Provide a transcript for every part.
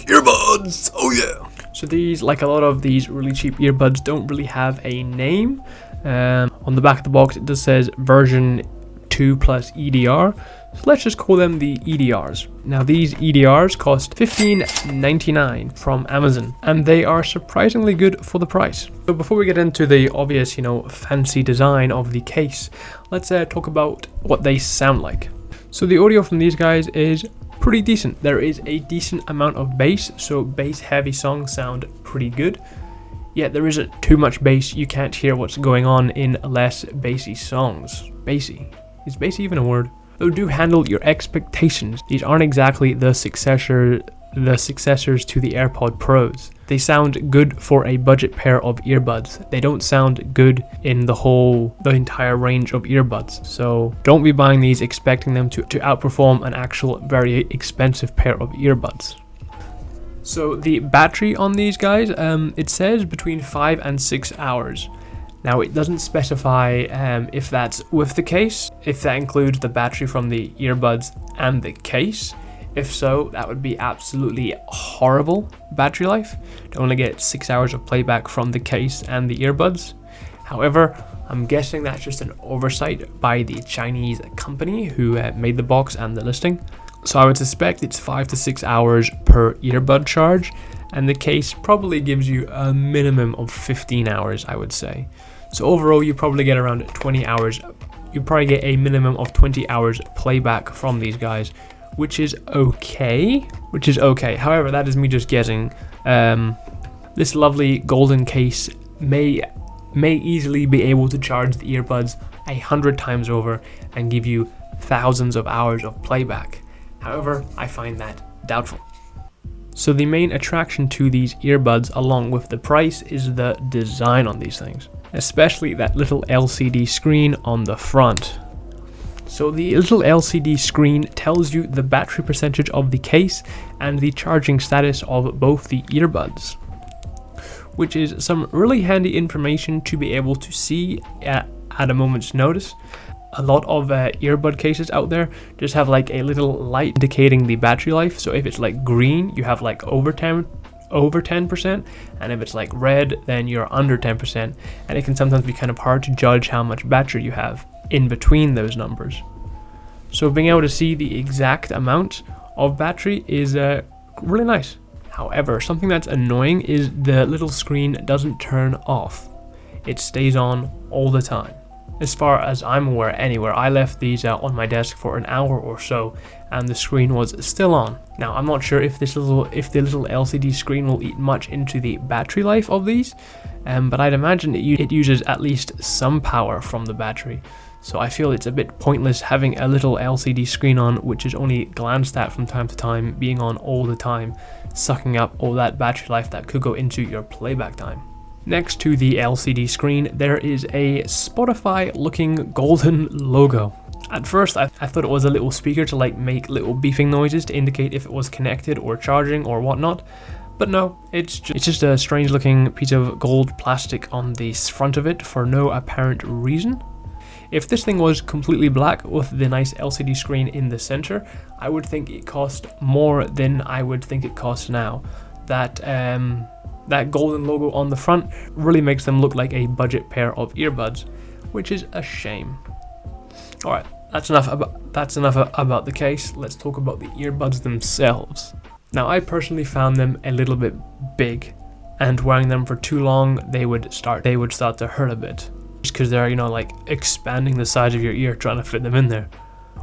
earbuds. Oh yeah. So these, like a lot of these really cheap earbuds, don't really have a name. On the back of the box it just says version 2 plus EDR. So let's just call them the EDRs. Now these EDRs cost $15.99 from Amazon, and they are surprisingly good for the price. So before we get into the obvious, fancy design of the case, let's talk about what they sound like. So the audio from these guys is pretty decent. There is a decent amount of bass, so bass heavy songs sound pretty good. Yet there isn't too much bass, you can't hear what's going on in less bassy songs. Bassy. Is bassy even a word? Though do handle your expectations. These aren't exactly the successors to the AirPod Pros. They sound good for a budget pair of earbuds. They don't sound good in the entire range of earbuds. So don't be buying these expecting them to outperform an actual very expensive pair of earbuds. So the battery on these guys, it says between 5 and 6 hours. Now it doesn't specify if that's with the case, if that includes the battery from the earbuds and the case. If so, that would be absolutely horrible battery life to only get 6 hours of playback from the case and the earbuds. However, I'm guessing that's just an oversight by the Chinese company who made the box and the listing. So I would suspect it's 5 to 6 hours per earbud charge, and the case probably gives you a minimum of 15 hours, I would say. So overall, you probably get around 20 hours. You probably get a minimum of 20 hours playback from these guys, which is okay. However, that is me just guessing. This lovely golden case may easily be able to charge the earbuds 100 times over and give you thousands of hours of playback. However, I find that doubtful. So the main attraction to these earbuds, along with the price, is the design on these things, especially that little LCD screen on the front. So the little LCD screen tells you the battery percentage of the case and the charging status of both the earbuds, which is some really handy information to be able to see at a moment's notice. A lot of earbud cases out there just have like a little light indicating the battery life. So if it's like green, you have like over 10%, and if it's like red, then you're under 10%, and it can sometimes be kind of hard to judge how much battery you have in between those numbers. So being able to see the exact amount of battery is really nice. However, something that's annoying is the little screen doesn't turn off. It stays on all the time. As far as I'm aware anywhere, I left these on my desk for an hour or so and the screen was still on. Now I'm not sure if the little LCD screen will eat much into the battery life of these, but I'd imagine it uses at least some power from the battery. So I feel it's a bit pointless having a little LCD screen on which is only glanced at from time to time, being on all the time, sucking up all that battery life that could go into your playback time. Next to the LCD screen, there is a Spotify looking golden logo. At first, I thought it was a little speaker to like make little beeping noises to indicate if it was connected or charging or whatnot. But no, it's just a strange looking piece of gold plastic on the front of it for no apparent reason. If this thing was completely black with the nice LCD screen in the center, I would think it cost more than I would think it costs now. That golden logo on the front really makes them look like a budget pair of earbuds, which is a shame. Alright, that's enough about the case. Let's talk about the earbuds themselves. Now, I personally found them a little bit big, and wearing them for too long, they would start to hurt a bit. Just because they're, like expanding the size of your ear trying to fit them in there,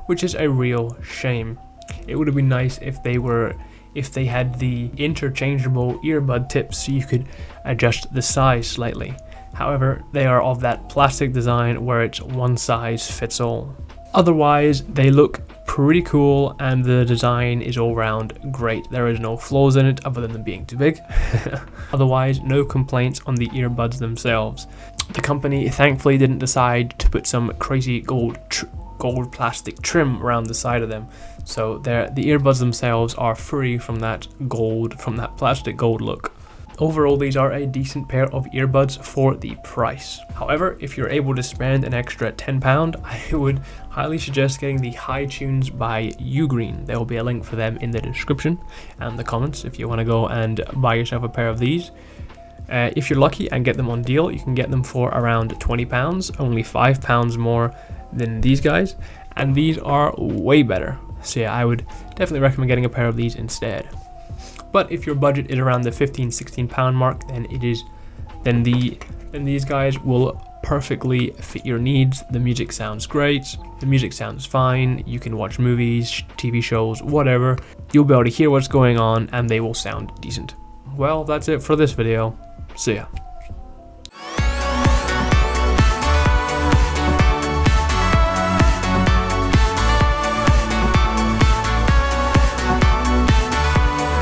which is a real shame. It would have been nice if they had the interchangeable earbud tips so you could adjust the size slightly. However, they are of that plastic design where it's one size fits all. Otherwise, they look pretty cool and the design is all round great. There is no flaws in it other than them being too big. Otherwise, no complaints on the earbuds themselves. The company thankfully didn't decide to put some crazy gold plastic trim around the side of them, so the earbuds themselves are free from that plastic gold look. Overall, these are a decent pair of earbuds for the price. However, if you're able to spend an extra £10, I would highly suggest getting the HiTunes by Ugreen. There will be a link for them in the description and the comments if you want to go and buy yourself a pair of these. If you're lucky and get them on deal, you can get them for around £20, only £5 more than these guys, and these are way better. So yeah, I would definitely recommend getting a pair of these instead. But if your budget is around the £15-16 mark, then these guys will perfectly fit your needs. The music sounds great, the music sounds fine, you can watch movies, TV shows, whatever. You'll be able to hear what's going on and they will sound decent. Well, that's it for this video. See ya.